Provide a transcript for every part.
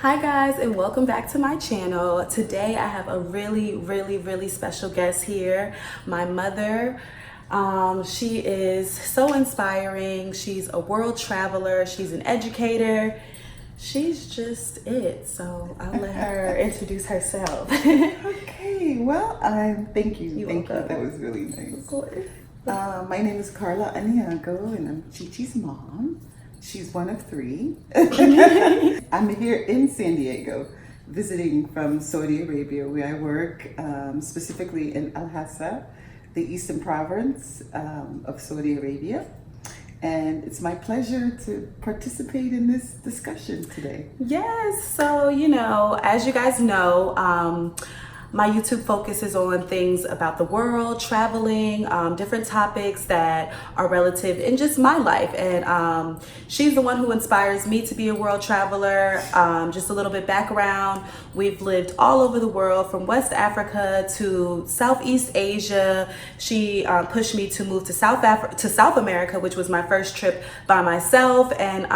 Hi guys, and welcome back to my channel. Today I have a really special guest here, my mother. She is so inspiring. She's a world traveler, she's an educator. She's just it. So I'll let her introduce herself. Okay, well, thank you. You're Thank you. welcome. That was really nice. Of course. My name is Carla Aniago, and I'm Chi-Chi's mom. She's one of three. I'm here in San Diego, visiting from Saudi Arabia, where I work, specifically in Al Hassa, the eastern province of Saudi Arabia. And it's my pleasure to participate in this discussion today. Yes, so as you guys know, my YouTube focuses on things about the world, traveling, different topics that are relative in just my life. And she's the one who inspires me to be a world traveler. Just a little bit background. We've lived all over the world, from West Africa to Southeast Asia. She pushed me to move to South America, which was my first trip by myself. And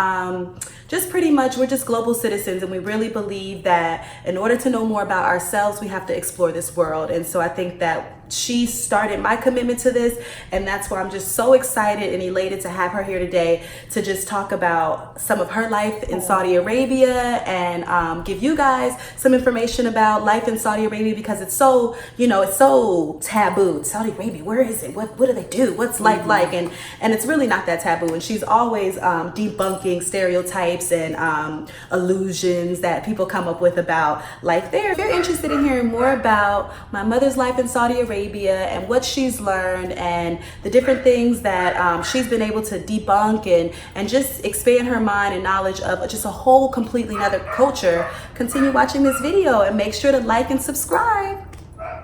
just pretty much, we're just global citizens, and we really believe that in order to know more about ourselves, we have to explore this world. And so I think that she started my commitment to this, and that's why I'm just so excited and elated to have her here today to just talk about some of her life in Saudi Arabia and give you guys some information about life in Saudi Arabia, because it's so, it's so taboo. Saudi Arabia, where is it? What do they do? What's life like? And it's really not that taboo. And she's always debunking stereotypes and illusions that people come up with about life there. If you're interested in hearing more about my mother's life in Saudi Arabia and what she's learned and the different things that she's been able to debunk and just expand her mind and knowledge of just a whole completely another culture, continue watching this video and make sure to like and subscribe.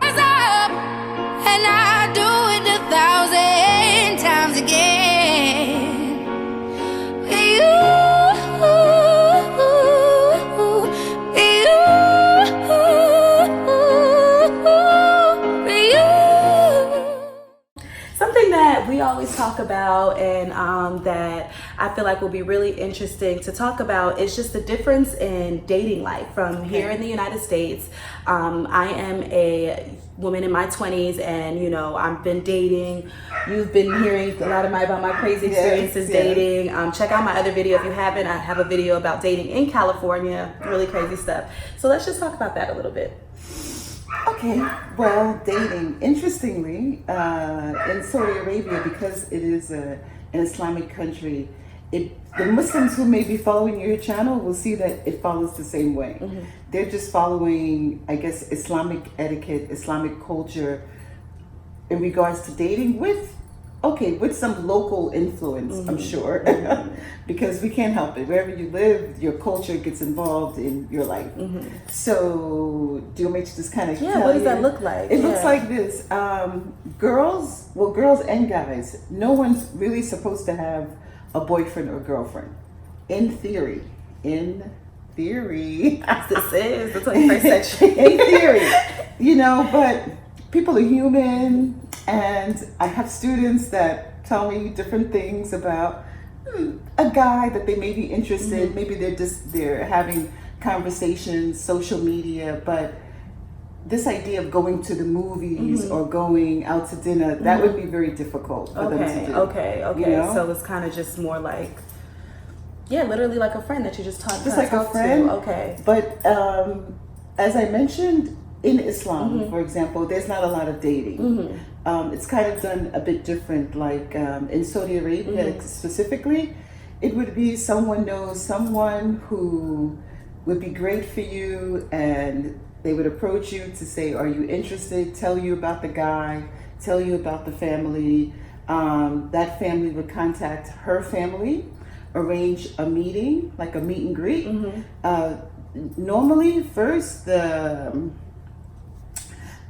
And I do it 1,000 times again. Something that we always talk about and that I feel like will be really interesting to talk about is just the difference in dating life from here in the United States. I am a woman in my 20s, and I've been dating. You've been hearing a lot about my crazy experiences dating. Check out my other video if you haven't. I have a video about dating in California, really crazy stuff. So let's just talk about that a little bit. Okay, well, dating. Interestingly, in Saudi Arabia, because it is an Islamic country, the Muslims who may be following your channel will see that it follows the same way. Mm-hmm. They're just following, I guess, Islamic etiquette, Islamic culture in regards to dating with some local influence, mm-hmm. I'm sure, mm-hmm. because we can't help it. Wherever you live, your culture gets involved in your life. Mm-hmm. So do you want me to just kind of tell what does you? that look like? It looks like this. Girls and guys, no one's really supposed to have a boyfriend or girlfriend. In theory. This is the 21st century. In theory. But people are human. And I have students that tell me different things about a guy that they may be interested. Mm-hmm. Maybe they're having conversations, social media, but this idea of going to the movies mm-hmm. or going out to dinner, that mm-hmm. would be very difficult for them to do. Okay. So it's kind of just more like, literally like a friend that you just talk to. Just like a friend. Okay. But as I mentioned, in Islam, mm-hmm. for example, there's not a lot of dating. Mm-hmm. It's kind of done a bit different. Like in Saudi Arabia mm-hmm. specifically, it would be someone knows someone who would be great for you, and they would approach you to say, are you interested? Tell you about the guy, tell you about the family. That family would contact her family, arrange a meeting, like a meet and greet. Mm-hmm. Normally, first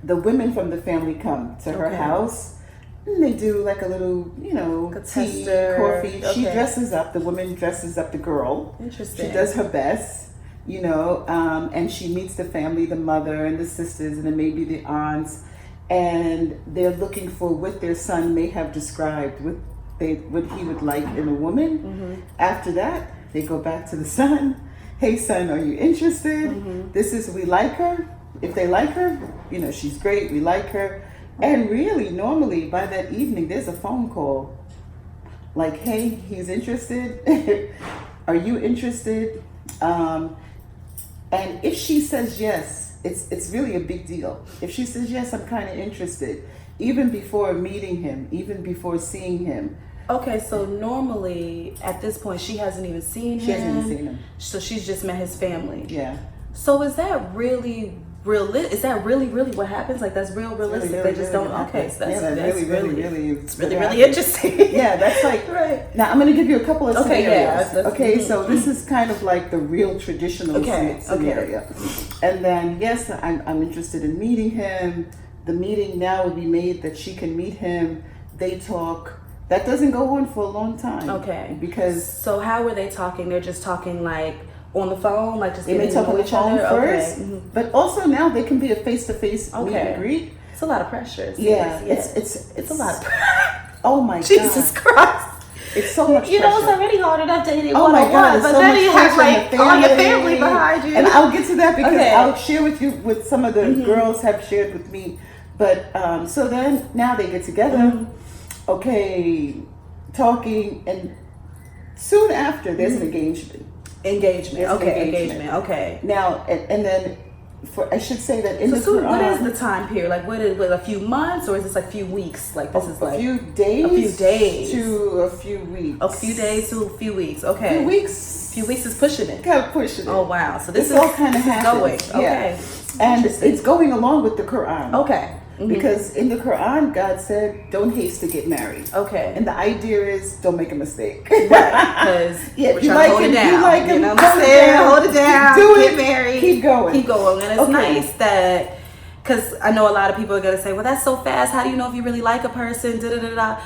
the women from the family come to her house, and they do like a little, tea, coffee. Okay. She dresses up, the woman dresses up the girl. Interesting. She does her best, and she meets the family, the mother and the sisters, and then maybe the aunts, and they're looking for what their son may have described, what he would like in a woman. Mm-hmm. After that, they go back to the son, hey son, are you interested? This is, we like her. If they like her, you know, she's great, we like her. And really, normally by that evening, there's a phone call. Like, hey, he's interested. Are you interested? And if she says yes, it's really a big deal. If she says yes, I'm kind of interested, even before meeting him, even before seeing him. Okay, so normally at this point she hasn't even seen him. She hasn't even seen him. So she's just met his family. Yeah. So is that really is that really what happens? Like, that's realistic? Really, They just really don't. happens. Okay, so that's really it's really interesting. Yeah, that's like, right. Now I'm going to give you a couple of scenarios. Yeah, okay, so this is kind of like the real traditional scenario. And then, yes, I'm interested in meeting him. The meeting now would be made that she can meet him. They talk. That doesn't go on for a long time. Okay. Because. So how were they talking? They're just talking like on the phone, like just they may talk on the phone first, but also now they can be a face-to-face meet and greet. It's a lot of pressure. Yeah, it's a lot of pressure. Oh my God. Jesus Christ. It's so much pressure. You know, it's already hard enough dating oh my God, but so then you have like all your family behind you. And I'll get to that because I'll share with you what some of the girls have shared with me. But so then now they get together, okay, talking, and soon after there's an engagement. Engagement. Okay. Now and then, I should say that in the Quran, Quran, what is the time period? Like, what is a few months, or is this like a few weeks? Like, this is like a few days to a few weeks. A few days to a few weeks. Okay. A few weeks is pushing it. Kind of pushing it. Oh wow! So this is all kind of going. Yeah. Okay. And it's going along with the Quran. Okay. Because in the Quran, God said, "Don't haste to get married." Okay. And the idea is, don't make a mistake. Right. Because if you like him, you know what I'm saying? Hold it down. Do get it. married. Keep going. And it's nice that, because I know a lot of people are gonna say, "Well, that's so fast. How do you know if you really like a person?" Da da da da.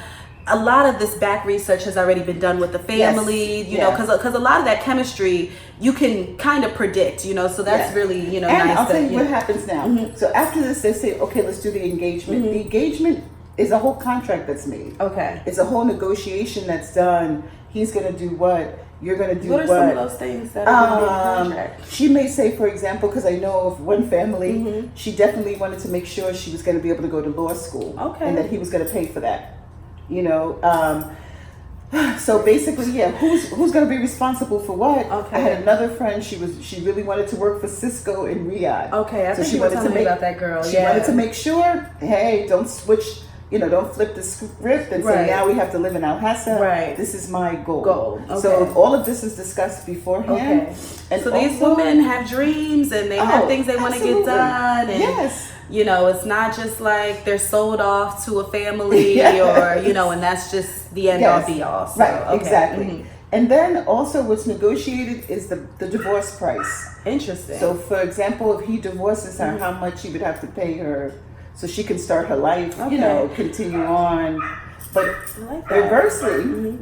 A lot of this back research has already been done with the family, you know, because a lot of that chemistry you can kind of predict, you know, so that's really, you know, and nice. I'll tell you what happens now. So after this, they say, okay, let's do the engagement. The engagement is a whole contract that's made. Okay. It's a whole negotiation that's done. He's going to do what? You're going to do what? What are some of those things that are in the contract? She may say, for example, because I know of one family, she definitely wanted to make sure she was going to be able to go to law school. Okay. And that he was going to pay for that. You know, so basically, who's going to be responsible for what? Okay. I had another friend. She really wanted to work for Cisco in Riyadh. Okay, I think you were telling me about that girl. She wanted to make sure, hey, don't switch. You know, don't flip the script and say now we have to live in Al Hassa. Right. This is my goal. Okay. So all of this is discussed beforehand. Okay. And so these women have dreams and they have things they want to get done. And yes. You know, it's not just like they're sold off to a family or, you know, and that's just the end all be all. So, right, exactly. And then also what's negotiated is the divorce price. Interesting. So for example, if he divorces her, how much he would have to pay her so she can start her life, you know, continue on. But reversely,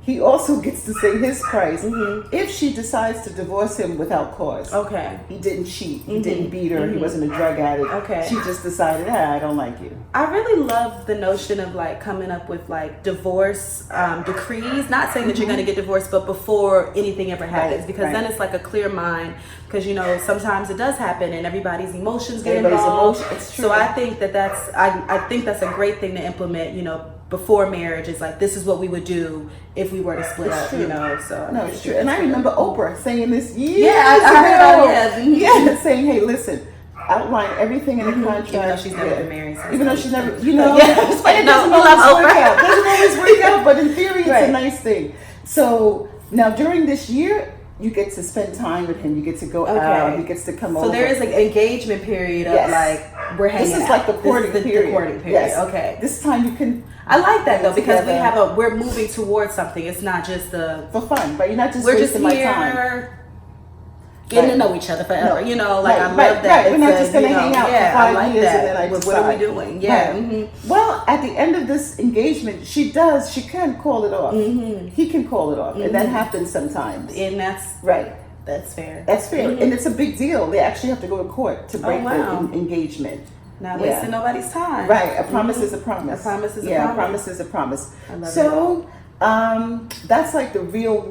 he also gets to say his price if she decides to divorce him without cause. Okay. He didn't cheat. He didn't beat her. He wasn't a drug addict. Okay. She just decided, I don't like you. I really love the notion of like coming up with like divorce decrees. Not saying that you're going to get divorced, but before anything ever happens, because then it's like a clear mind. Because, you know, sometimes it does happen and everybody's emotions get involved. It's true. So I think I think that's a great thing to implement, you know, before marriage. Is like, this is what we would do if we were to split up, you know. So no, it's true. And I remember Oprah saying this years ago. Saying, hey, listen, outline everything in the contract. Even though she's never been married. So even though she's never, you know, it doesn't always work out, but in theory, it's a nice thing. So now during this year, you get to spend time with him. You get to go out. He gets to come over. So there is an engagement period of like, we're hanging out. This is like the courting period. The courting period. Yes. Okay. This time you can. I like that though, because we're moving towards something. It's not just for fun, but you're not just we're wasting just my time. Getting to know each other forever, you know. Like I love that. Right. We're not just gonna hang out for 5 years and then I decide. What are we doing? Yeah. Right. Well, at the end of this engagement, she can call it off. He can call it off, and that happens sometimes. And that's right. That's fair. That's fair, and it's a big deal. They actually have to go to court to break the engagement. Not wasting nobody's time. Right. A promise is a promise. A promise is a promise. promise. A promise is a promise. I love so That's like the real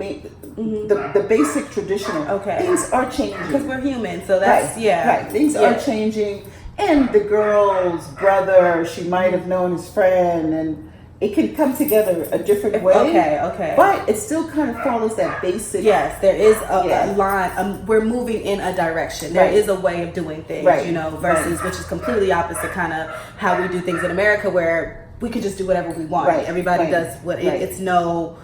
the basic traditional. Okay. Things are changing Because we're human, so that's right. Things are changing, and the girl's brother, she might have known his friend, and it can come together a different way. Okay. But it still kind of follows that basic. Yes, there is a line. We're moving in a direction. There is a way of doing things, versus which is completely opposite kind of how we do things in America, where we can just do whatever we want. Right. Everybody does what it's no.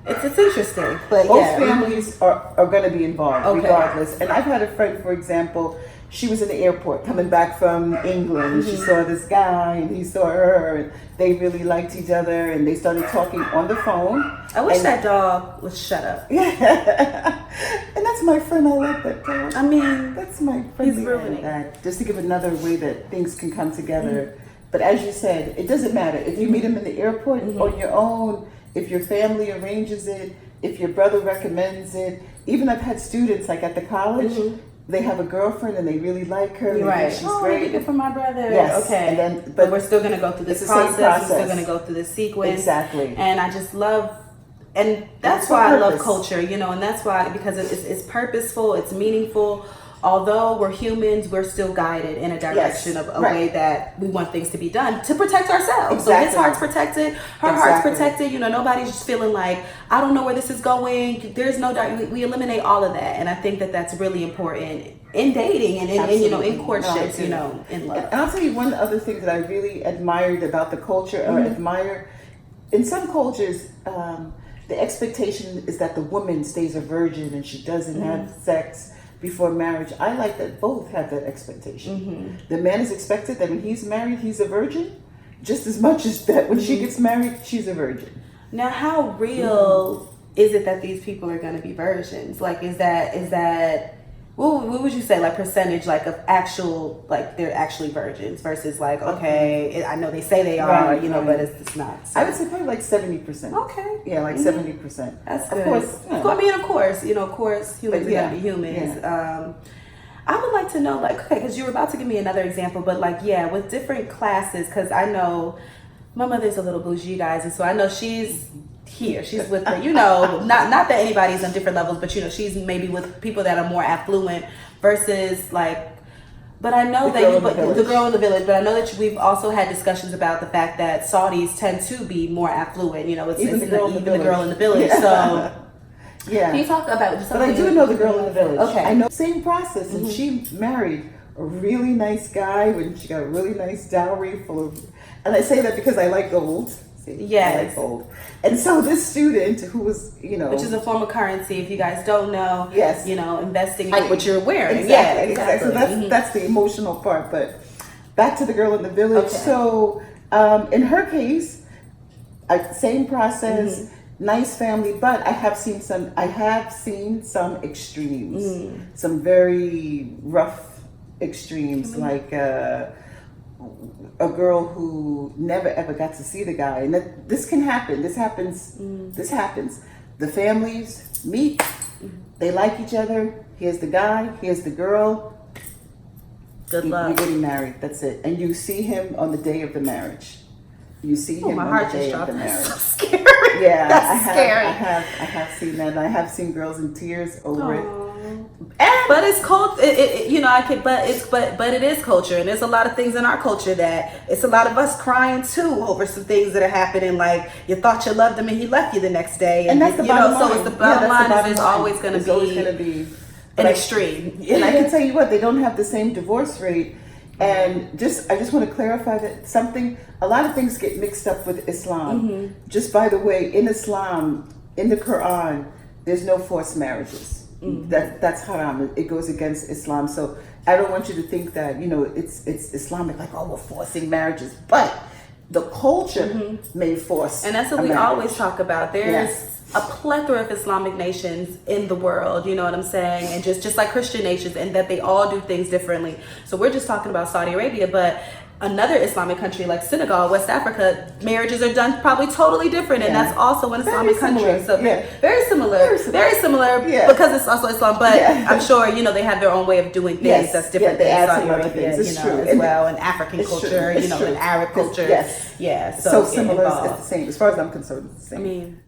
It's interesting, but both families are going to be involved regardless. And I've had a friend, for example, she was in the airport coming back from England, and she saw this guy and he saw her, and they really liked each other, and they started talking on the phone. I wish that dog would shut up. Yeah. And that's my friend. I like that dog. I mean, that's my friend. He's ruining that. Just to give another way that things can come together. But as you said, it doesn't matter if you meet him in the airport on your own. If your family arranges it, if your brother recommends it. Even I've had students like at the college, they have a girlfriend and they really like her. Right. She's great. Good for my brother. Yes. Okay. And then, but we're still going to go through this process. We're still going to go through this sequence. Exactly. And I just love, and that's why I love culture, and that's why, because it's purposeful, it's meaningful. Although we're humans, we're still guided in a direction of a way that we want things to be done to protect ourselves. So his heart's protected, her heart's protected. Nobody's just feeling like, I don't know where this is going. There's no doubt. We eliminate all of that. And I think that that's really important in dating and in courtships, in love. And I'll tell you one other thing that I really admired about the culture, or admire. In some cultures, the expectation is that the woman stays a virgin and she doesn't have sex before marriage. I like that both have that expectation. The man is expected that when he's married, he's a virgin, just as much as that when she gets married, she's a virgin. Now, how real is it that these people are going to be virgins? Like, is that what would you say, like percentage, like of actual, like they're actually virgins versus like, I know they say they are, but it's not. So. I would say probably like 70%. Okay. Yeah, like 70%. That's good. Of course. Of course, humans are going to be humans. Yeah. I would like to know, like, because you were about to give me another example, but like, with different classes, because I know my mother's a little bougie, guys, and so I know she's here. She's with the, not that anybody's on different levels, but she's maybe with people that are more affluent versus like, but I know the girl in the village, but I know that we've also had discussions about the fact that Saudis tend to be more affluent, it's even the girl in the village. So yeah. Can you talk about something? But I do know the girl in the village. Okay. I know same process, and she married a really nice guy when she got a really nice dowry full of, and I say that because I like gold. Yes. I like gold. And so this student who was, which is a form of currency, if you guys don't know. Yes. Investing like what you're wearing. Exactly. So that's the emotional part. But back to the girl in the village. Okay. So in her case, same process, nice family, but I have seen some extremes, some very rough extremes, like a girl who never ever got to see the guy, and this can happen. This happens. The families meet. They like each other. Here's the guy. Here's the girl. Good luck. You're getting married. That's it. And you see him on the day of the marriage. You see him on the day of the marriage. So scary. Yeah, that's scary. I have seen that. And I have seen girls in tears over it. But it's culture, but it is culture, and there's a lot of things in our culture that it's a lot of us crying too over some things that are happening. Like you thought you loved him and he left you the next day, and that's the bottom line. So it's the bottom line. There's always going to be an extreme. And I can tell you what, they don't have the same divorce rate. And I just want to clarify that a lot of things get mixed up with Islam. Just by the way, in Islam, in the Quran, there's no forced marriages. That's haram. It goes against Islam. So I don't want you to think that it's Islamic, like we're forcing marriages, but the culture may force. And that's what we always talk about. There's a plethora of Islamic nations in the world, you know what I'm saying, and just like Christian nations, and that they all do things differently. So we're just talking about Saudi Arabia, but another Islamic country like Senegal, West Africa, marriages are done probably totally different, and that's also an Islamic country. So very similar, because it's also Islam. But I'm sure they have their own way of doing things that's different. They add than some other things, as well, and African culture, and Arab culture. Yes, yeah. So similar, it's the same as far as I'm concerned. It's the same. I mean,